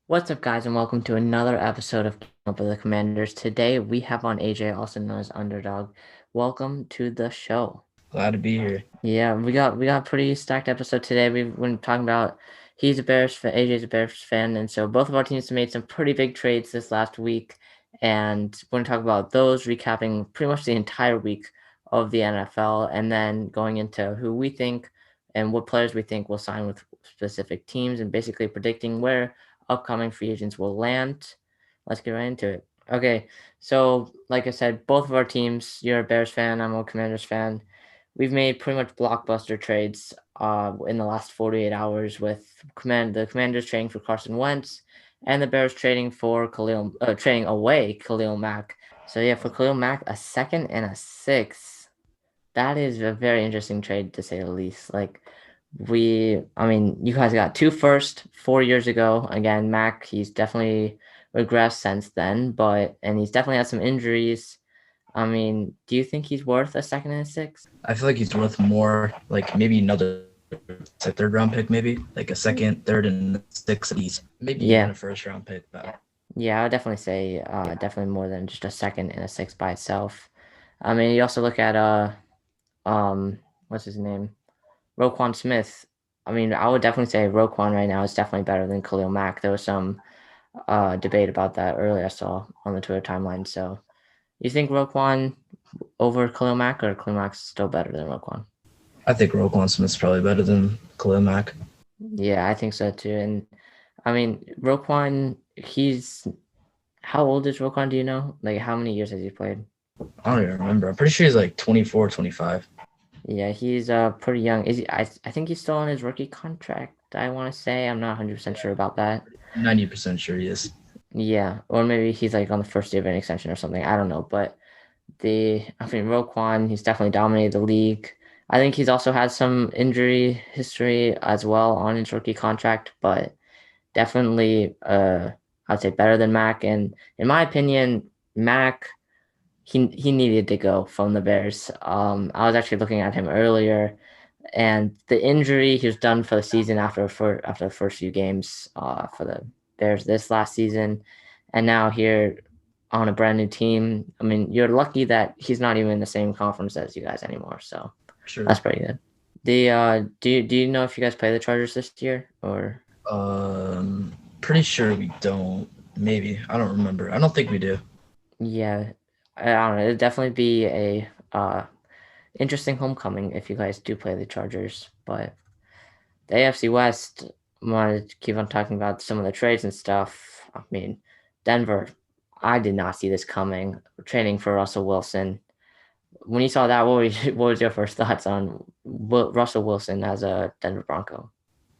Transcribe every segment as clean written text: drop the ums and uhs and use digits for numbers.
What's up, guys, and welcome to another episode of Keeping Up with the Commanders. Today we have on AJ, also known as Underdog. Welcome to the show. Glad to be here. Yeah, we got a pretty stacked episode today. We've been talking about he's a Bears fan, AJ's a Bears fan, and so both of our teams have made some pretty big trades this last week, and we're going to talk about those, recapping pretty much the entire week of the NFL, and then going into who we think and what players we think will sign with specific teams, and basically predicting where upcoming free agents will land. Let's get right into it. Okay, so like I said, both of our teams, you're a Bears fan, I'm a Commanders fan. We've made pretty much blockbuster trades in the last 48 hours with the Commanders trading for Carson Wentz and the Bears trading for trading away Khalil Mack. So yeah, for Khalil Mack, a second and a sixth. That is a very interesting trade to say the least. You guys got two first 4 years ago. Again, Mack, he's definitely regressed since then, and he's definitely had some injuries. Do you think he's worth a second and a sixth? I feel like he's worth more, like maybe another third round pick, maybe like a second, third, and sixth at least. Maybe even Yeah. a first round pick. But Yeah, I would definitely say definitely more than just a second and a sixth by itself. You also look at um what's his name? Roquan Smith. I would definitely say Roquan right now is definitely better than Khalil Mack. There was some debate about that earlier I saw on the Twitter timeline. So you think Roquan over Khalil Mack or Khalil Mack's still better than Roquan? I think Roquan Smith's probably better than Khalil Mack. Yeah, I think so too. And Roquan, he's how old is Roquan? Do you know? Like, how many years has he played? I don't even remember. I'm pretty sure he's like 24, 25. Yeah, he's pretty young. Is he? I think he's still on his rookie contract. I want to say I'm not 100% sure about that. 90% sure he is. Yeah, or maybe he's like on the first year of an extension or something. I don't know, but Roquan, he's definitely dominated the league. I think he's also had some injury history as well on his rookie contract, but definitely, I'd say better than Mack. And in my opinion, Mack, he needed to go from the Bears. I was actually looking at him earlier, and the injury, he was done for the season after the first few games for the Bears this last season, and now here on a brand new team. You're lucky that he's not even in the same conference as you guys anymore. So Sure. that's pretty good. Do you know if you guys play the Chargers this year or? Pretty sure we don't. Maybe I don't remember. I don't think we do. Yeah, I don't know. It'd definitely be a interesting homecoming if you guys do play the Chargers. But the AFC West, wanted to keep on talking about some of the trades and stuff. Denver, I did not see this coming. Trading for Russell Wilson. When you saw that, what was your first thoughts on Russell Wilson as a Denver Bronco?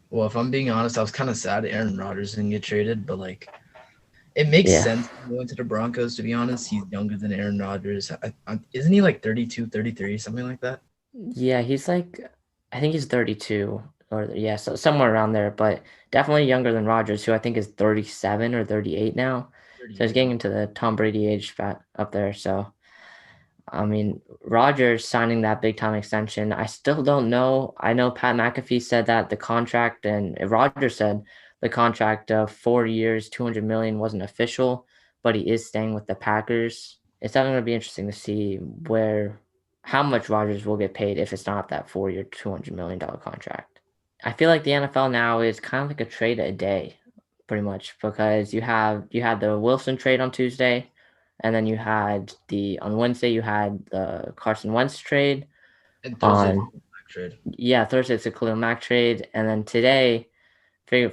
Well, if I'm being honest, I was kind of sad Aaron Rodgers didn't get traded, but like it makes Yeah, sense going to the Broncos, to be honest. He's younger than Aaron Rodgers. Isn't he like 32, 33, something like that? yeah, I think he's 32 or yeah, so somewhere around there, but definitely younger than Rodgers, who I think is 37 or 38 now. So he's 38, getting yeah. into the Tom Brady age spat up there. So Rodgers signing that big time extension, I still don't know. I know Pat McAfee said that the contract, and Rodgers said the contract of 4 years, 200 million wasn't official, but he is staying with the Packers. It's definitely going to be interesting to see how much Rodgers will get paid if it's not that 4 year, $200 million contract. I feel like the NFL now is kind of like a trade a day, pretty much, because you had the Wilson trade on Tuesday, and then on Wednesday you had the Carson Wentz trade. And Thursday, On trade. Yeah, Thursday it's a Khalil Mack trade, and then today,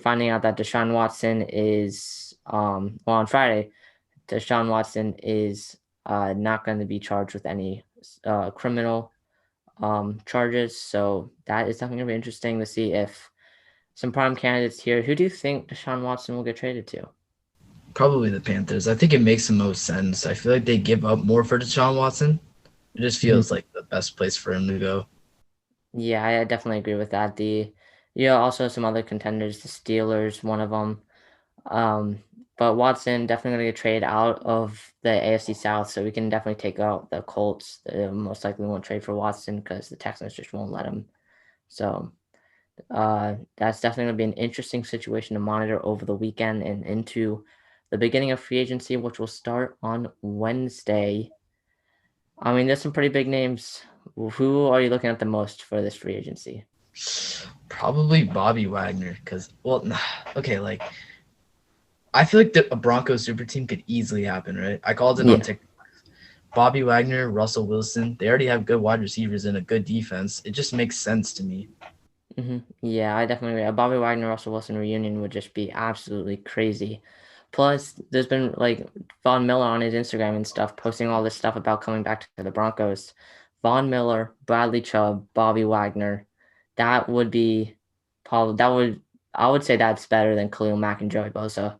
finding out that Deshaun Watson is on Friday, Deshaun Watson is not going to be charged with any criminal charges. So that is definitely going to be interesting to see if some prime candidates here. Who do you think Deshaun Watson will get traded to? Probably the Panthers. I think it makes the most sense. I feel like they give up more for Deshaun Watson. It just feels Mhm. like the best place for him to go. Yeah, I definitely agree with that. Also some other contenders, the Steelers, one of them. Um, but Watson definitely going to get traded out of the AFC South, so we can definitely take out the Colts. They most likely won't trade for Watson because the Texans just won't let him. So That's definitely going to be an interesting situation to monitor over the weekend and into the beginning of free agency, which will start on Wednesday. I mean, there's some pretty big names. Who are you looking at the most for this free agency? Probably Bobby Wagner, because okay, like I feel like a Broncos super team could easily happen, right? I called it on Yeah. TikTok. Bobby Wagner, Russell Wilson, they already have good wide receivers and a good defense. It just makes sense to me. Yeah, I definitely agree. A Bobby Wagner Russell Wilson reunion would just be absolutely crazy. Plus, there's been like Von Miller on his Instagram and stuff posting all this stuff about coming back to the Broncos. Von Miller, Bradley Chubb, Bobby Wagner. That would be probably that would I would say that's better than Khalil Mack and Joey Bosa.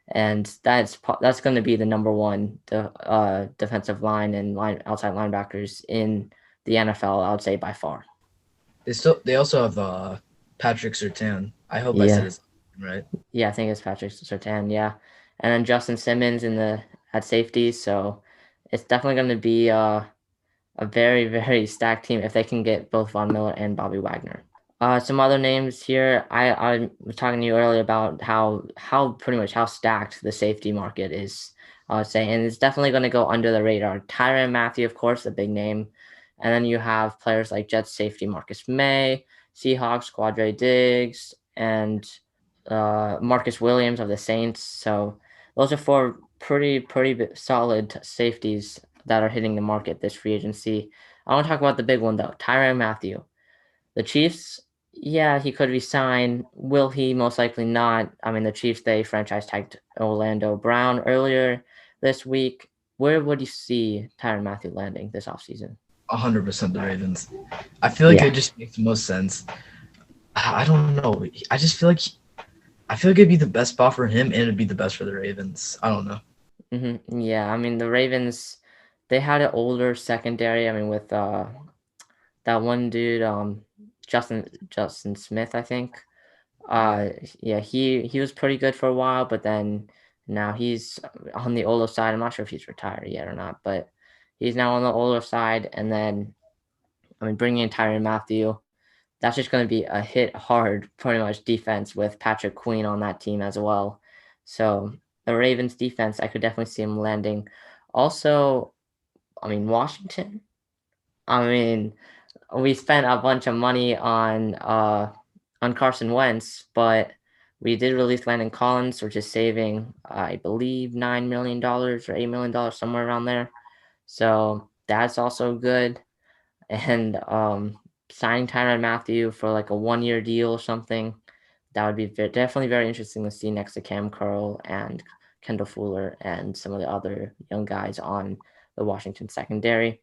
And that's going to be the number one defensive line and outside linebackers in the NFL. I would say by far. They also have Patrick Surtain. I hope I said Yeah. his name right. Yeah, I think it's Patrick Surtain. Yeah, and then Justin Simmons in the at safety. So it's definitely going to be a very very stacked team if they can get both Von Miller and Bobby Wagner. Some other names here. I was talking to you earlier about how pretty much how stacked the safety market is. I would say, and it's definitely going to go under the radar. Tyrann Mathieu, of course, a big name, and then you have players like Jets safety Marcus May, Seahawks Quadre Diggs, and Marcus Williams of the Saints. So those are four pretty solid safeties that are hitting the market this free agency. I want to talk about the big one though, Tyrann Mathieu. The Chiefs, yeah, he could resign. Will he? Most likely not. I mean, the Chiefs, they franchise tagged Orlando Brown earlier this week. Where would you see Tyrann Mathieu landing this offseason? 100% the Ravens. I feel like it Yeah. just makes the most sense. I don't know. I feel like it'd be the best spot for him and it'd be the best for the Ravens. I don't know. Yeah, I mean, the Ravens, they had an older secondary. I mean, with that one dude, Justin Smith, I think. Yeah. Uh, yeah, he was pretty good for a while, but then now he's on the older side. I'm not sure if he's retired yet or not, but he's now on the older side. And then, I mean, bringing in Tyrann Mathieu, that's just going to be a hit hard, pretty much defense with Patrick Queen on that team as well. So the Ravens defense, I could definitely see him landing. Also, I mean, Washington. I mean, we spent a bunch of money on Carson Wentz, but we did release Landon Collins, which is saving, I believe, $9 million or $8 million, somewhere around there. So that's also good. And signing Tyrann Mathieu for like a 1 year deal or something, that would be definitely very interesting to see next to Cam Curl and Kendall Fuller and some of the other young guys on the Washington secondary.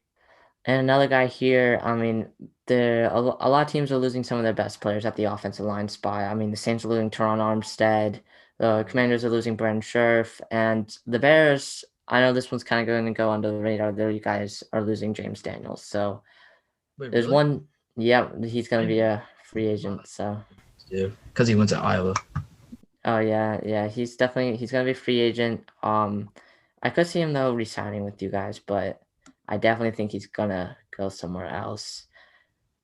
And another guy here, I mean, a lot of teams are losing some of their best players at the offensive line spot. I mean, the Saints are losing Teron Armstead, the Commanders are losing Brandon Scherf, and the Bears, I know this one's kind of going to go under the radar. There, you guys are losing James Daniels. So Wait, there's really? one, yeah, he's going to I be didn't a free agent. So, do because he went to Iowa. oh yeah, he's going to be a free agent. I could see him though resigning with you guys, but I definitely think he's gonna go somewhere else.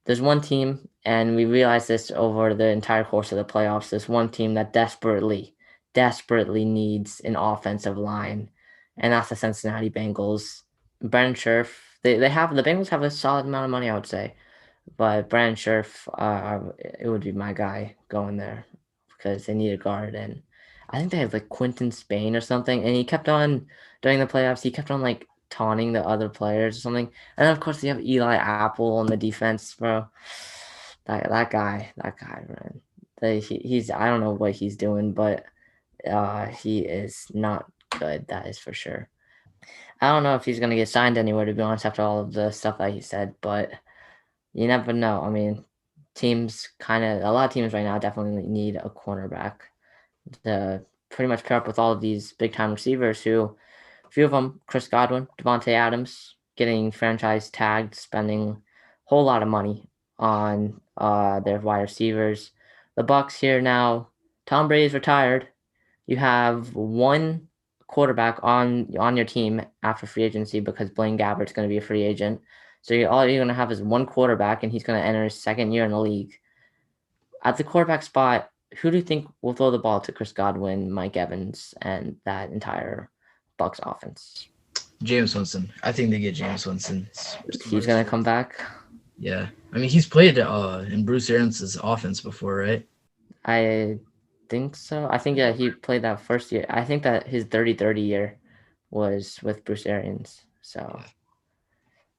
There's one team, and we realized this over the entire course of the playoffs. There's one team that desperately needs an offensive line, and that's the Cincinnati Bengals. Brandon Scherf, they have the Bengals have a solid amount of money, I would say, but Brandon Scherf, it would be my guy going there because they need a guard, and I think they have like Quinton Spain or something, and he kept on during the playoffs. He kept on like taunting the other players or something, and then of course you have Eli Apple on the defense, bro. That guy, man. He's I don't know what he's doing, but he is not good. That is for sure. I don't know if he's gonna get signed anywhere to be honest after all of the stuff that he said, but you never know. I mean, a lot of teams right now definitely need a cornerback to pretty much pair up with all of these big time receivers who, a few of them, Chris Godwin, Devontae Adams, getting franchise tagged, spending a whole lot of money on their wide receivers. The Bucks here now, Tom Brady's retired. You have one quarterback on your team after free agency because Blaine Gabbert's going to be a free agent. So all you're going to have is one quarterback, and he's going to enter his second year in the league. At the quarterback spot, who do you think will throw the ball to Chris Godwin, Mike Evans, and that entire Bucks offense? James Winston. I think they get James Winston. He's gonna come back. Yeah. I mean, he's played in Bruce Arians' offense before, right? I think so. I think he played that first year. I think that his 30-30 year was with Bruce Arians. So Yeah.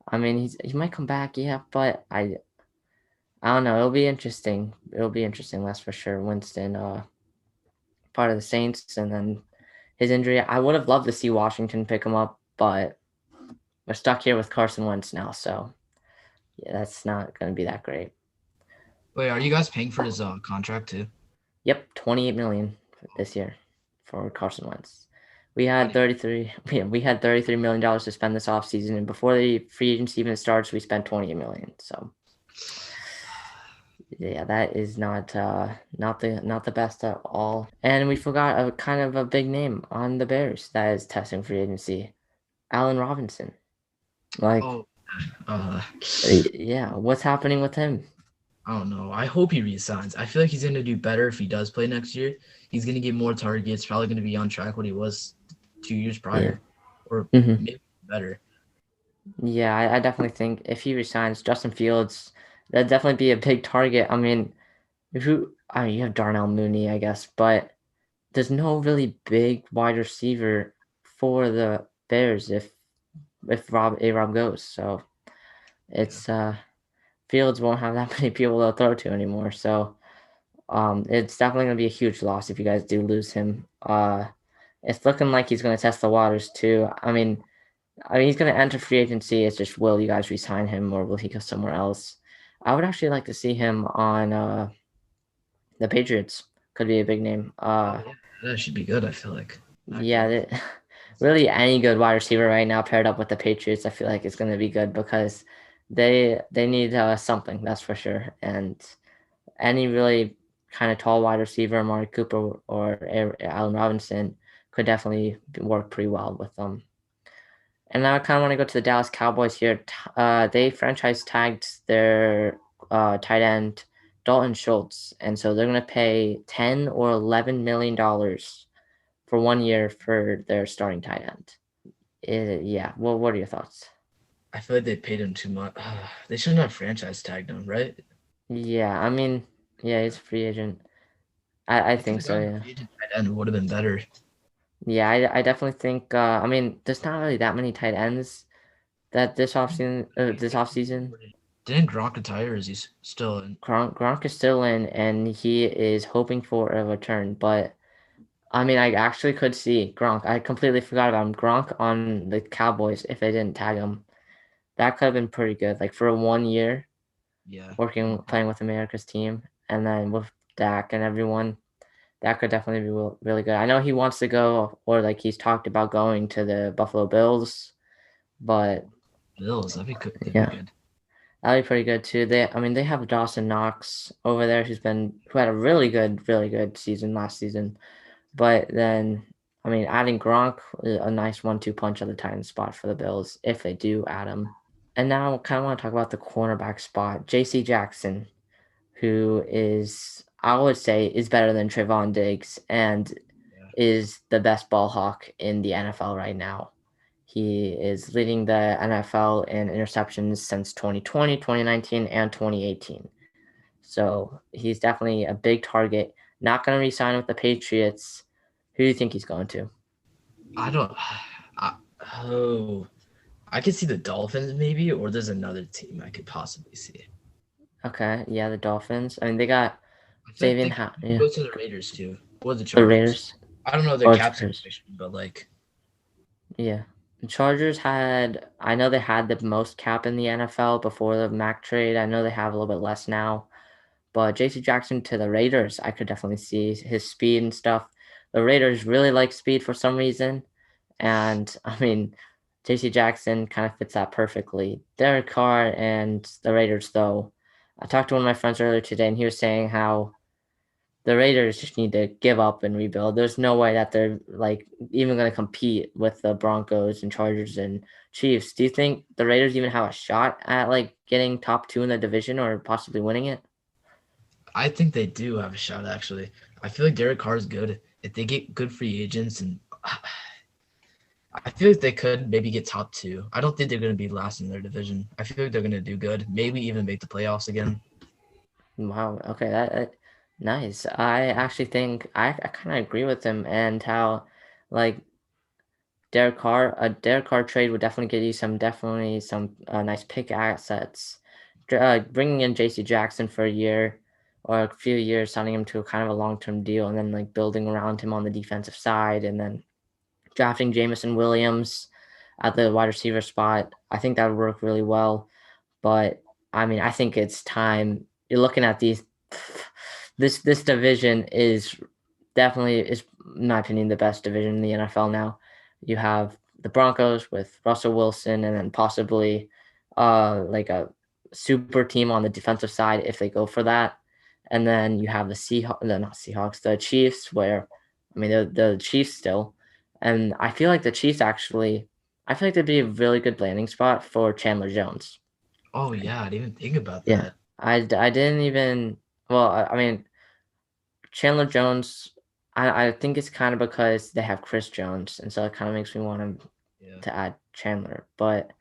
I mean, he might come back, yeah, but I don't know. It'll be interesting. That's for sure. Winston, part of the Saints, and then his injury. I would have loved to see Washington pick him up, but we're stuck here with Carson Wentz now, so yeah, that's not going to be that great. Wait, are you guys paying for his contract too? Yep, 28 million this year for Carson Wentz. We had 33. We had $33 million to spend this offseason, and before the free agency even starts, we spent 28 million. So yeah, that is not the best at all. And we forgot a kind of a big name on the Bears that is testing free agency, Allen Robinson. Yeah, what's happening with him? I don't know. I hope he resigns. I feel like he's going to do better if he does play next year. He's going to get more targets, probably going to be on track what he was 2 years prior, or maybe better. Yeah, I definitely think if he resigns, Justin Fields, that'd definitely be a big target. I mean, you have Darnell Mooney, I guess, but there's no really big wide receiver for the Bears if Rob goes. So it's Fields won't have that many people to throw to anymore. So it's definitely gonna be a huge loss if you guys do lose him. It's looking like he's gonna test the waters too. I mean he's gonna enter free agency. It's just will you guys resign him or will he go somewhere else? I would actually like to see him on the Patriots. Could be a big name. That should be good, I feel like. Yeah, really any good wide receiver right now paired up with the Patriots, I feel like it's going to be good because they need something, that's for sure. And any really kind of tall wide receiver, Amari Cooper or Allen Robinson, could definitely work pretty well with them. And now I kind of want to go to the Dallas Cowboys here. They franchise tagged their tight end Dalton Schultz, and so they're going to pay $10 or $11 million for 1 year for their starting tight end. Yeah. Well, what are your thoughts? I feel like they paid him too much. They shouldn't have franchise tagged him, right? Yeah. I mean, yeah, he's a free agent. I think so. Yeah. Tight end would have been better. Yeah. I definitely think. I mean, there's not really that many tight ends that this offseason. Didn't Gronk retire? Or is he still in? Gronk is still in, and he is hoping for a return. But I mean, I actually could see Gronk. I completely forgot about him. Gronk on the Cowboys if they didn't tag him. That could have been pretty good. Like for 1 year, Yeah. playing with America's team, and then with Dak and everyone, that could definitely be really good. I know he wants to go, or like he's talked about going to the Buffalo Bills, but Bills, that'd be good. That'd be pretty good too. They have Dawson Knox over there who had a really good season last season. But then, I mean, adding Gronk, a nice 1-2 punch at the tight end spot for the Bills if they do add him. And now I kind of want to talk about the cornerback spot. J.C. Jackson, who I would say, is better than Trayvon Diggs and is the best ball hawk in the NFL right now. He is leading the NFL in interceptions since 2020, 2019, and 2018. So he's definitely a big target. Not going to re-sign with the Patriots. Who do you think he's going to? I could see the Dolphins maybe, or there's another team I could possibly see. Okay, yeah, the Dolphins. I mean, they got Savion. Go to the Raiders too, or the Chargers. The Raiders. I don't know their cap situation, but like. Yeah, the Chargers I know they had the most cap in the NFL before the Mack trade. I know they have a little bit less now. But J.C. Jackson to the Raiders, I could definitely see his speed and stuff. The Raiders really like speed for some reason. And, I mean, J.C. Jackson kind of fits that perfectly. Derek Carr and the Raiders, though. I talked to one of my friends earlier today, and he was saying how the Raiders just need to give up and rebuild. There's no way that they're, like, even going to compete with the Broncos and Chargers and Chiefs. Do you think the Raiders even have a shot at, like, getting top 2 in the division or possibly winning it? I think they do have a shot, actually. I feel like Derek Carr is good. If they get good free agents, and I feel like they could maybe get top two. I don't think they're going to be last in their division. I feel like they're going to do good. Maybe even make the playoffs again. Wow. Okay. Nice. I actually think I kind of agree with him and how like a Derek Carr trade would definitely get you definitely some nice pick assets. Bringing in J.C. Jackson for a year or a few years, signing him to a kind of a long-term deal, and then like building around him on the defensive side, and then drafting Jamison Williams at the wide receiver spot. I think that would work really well. But I mean, I think it's time. You're looking at these. This division is, in my opinion, the best division in the NFL now. You have the Broncos with Russell Wilson, and then possibly, like a super team on the defensive side if they go for that. And then you have the not Seahawks, the Chiefs, where, I mean, the Chiefs still, and I feel like the Chiefs actually, I feel like they'd be a really good landing spot for Chandler Jones. Oh, yeah. I didn't even think about Yeah, that. I didn't even. Well, I mean, Chandler Jones. I think it's kind of because they have Chris Jones, and so it kind of makes me want Yeah. to add Chandler. But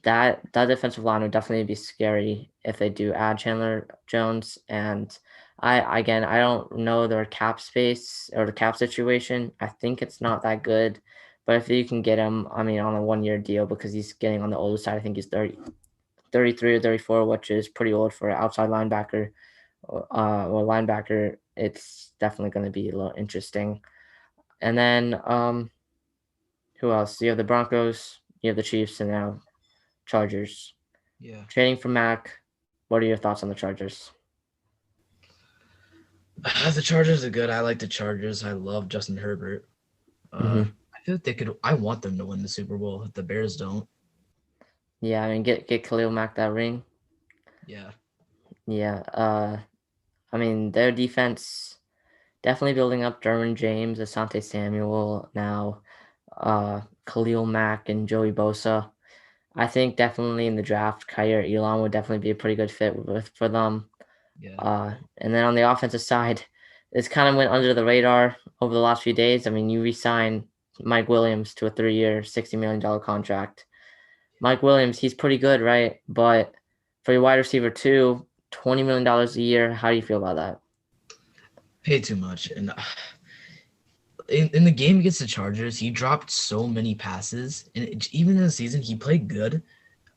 that defensive line would definitely be scary if they do add Chandler Jones. And I don't know their cap space or the cap situation. I think it's not that good. But if you can get him, I mean, on a 1 year deal because he's getting on the older side, I think he's 33 or 34, which is pretty old for an outside linebacker or linebacker. It's definitely going to be a little interesting. And then who else? You have the Broncos, you have the Chiefs, and now Chargers. Yeah. Trading for Mack. What are your thoughts on the Chargers? The Chargers are good. I like the Chargers. I love Justin Herbert. Mm-hmm. I feel like they could. I want them to win the Super Bowl. If the Bears don't. Yeah, I mean, get Khalil Mack that ring. Yeah. Yeah. I mean, their defense definitely building up. Derwin James, Asante Samuel, now Khalil Mack and Joey Bosa. I think definitely in the draft, Kyer Elon would definitely be a pretty good fit for them. Yeah. And then on the offensive side, it's kind of went under the radar over the last few days. I mean, you re-sign Mike Williams to a 3 year, $60 million contract. Mike Williams, he's pretty good, right? But for your wide receiver too, $20 million a year. How do you feel about that? Pay too much. And in the game against the Chargers, he dropped so many passes. And even in the season, he played good.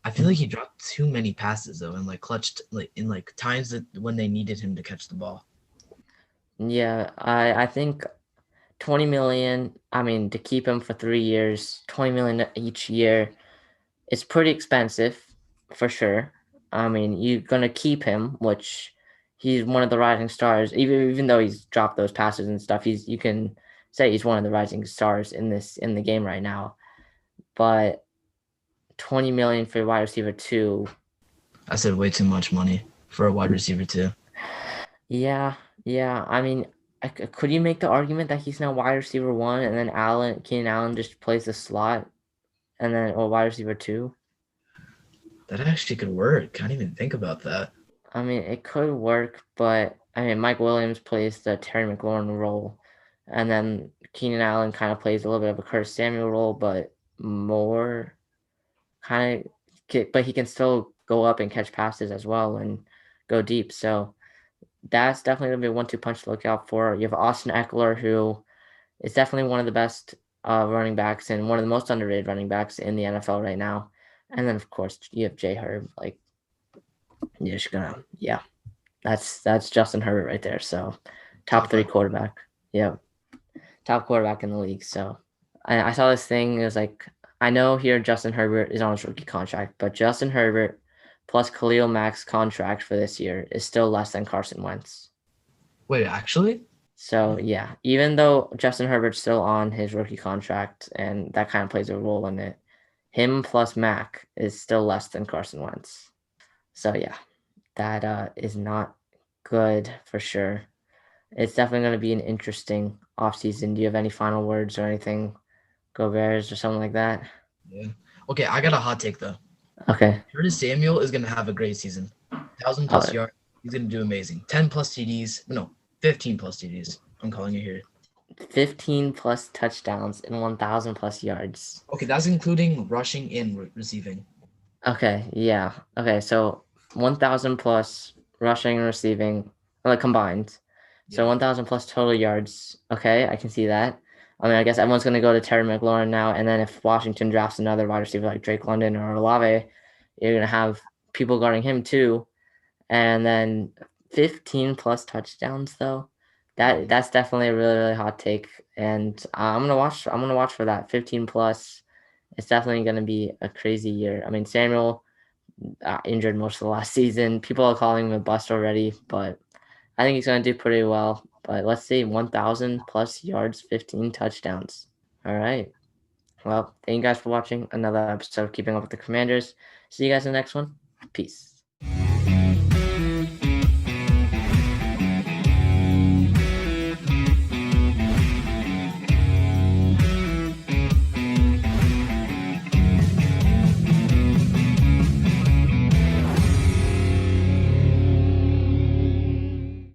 I feel like he dropped too many passes though, and like clutched like in like times that when they needed him to catch the ball. Yeah, I think 20 million. I mean, to keep him for 3 years, 20 million each year, it's pretty expensive for sure. I mean, you're gonna keep him, which he's one of the rising stars. Even though he's dropped those passes and stuff, you can say he's one of the rising stars in the game right now. But 20 million for wide receiver two, I said way too much money for a wide receiver too. yeah, yeah. I mean, could you make the argument that he's now wide receiver one, and then Keenan Allen just plays the slot, and then or wide receiver two? That actually could work. Can't even think about that. I mean, it could work, but I mean, Mike Williams plays the Terry McLaurin role, and then Keenan Allen kind of plays a little bit of a Curtis Samuel role, but more kind of, but he can still go up and catch passes as well and go deep. So that's definitely gonna be a 1-2 punch to look out for. You have Austin Eckler, who is definitely one of the best running backs and one of the most underrated running backs in the NFL right now. And then of course you have Jay Herb. Like you're just gonna, yeah, that's Justin Herbert right there. So top Top three five. quarterback. Yeah, top quarterback in the league. So I saw this thing. It was like, I know here Justin Herbert is on his rookie contract, but Justin Herbert plus Khalil Mack's contract for this year is still less than Carson Wentz. Wait, actually? So yeah, even though Justin Herbert's still on his rookie contract and that kind of plays a role in it, him plus Mack is still less than Carson Wentz. So yeah, that is not good for sure. It's definitely going to be an interesting offseason. Do you have any final words or anything? Go Bears or something like that? Yeah. Okay, I got a hot take though. Okay. Curtis Samuel is gonna have a great season. 1,000 plus Uh, yards, He's gonna do amazing. 10 plus TDs. No, 15 plus TDs. I'm calling it here. 15 plus touchdowns and 1,000 plus yards. Okay, that's including rushing and receiving. Okay, yeah. Okay, so 1,000 plus rushing and receiving, like combined. So Yeah. 1,000 plus total yards. Okay, I can see that. I mean, I guess everyone's going to go to Terry McLaurin now, and then if Washington drafts another wide receiver like Drake London or Olave, you're going to have people guarding him too. And then 15 plus touchdowns though. Yeah. That's definitely a really, really hot take. And I'm gonna watch for that. 15 plus. It's definitely gonna be a crazy year. I mean, Samuel injured most of the last season. People are calling him a bust already, but I think he's gonna do pretty well. But let's see, 1,000 plus yards, 15 touchdowns. All right. Well, thank you guys for watching another episode of Keeping Up with the Commanders. See you guys in the next one. Peace.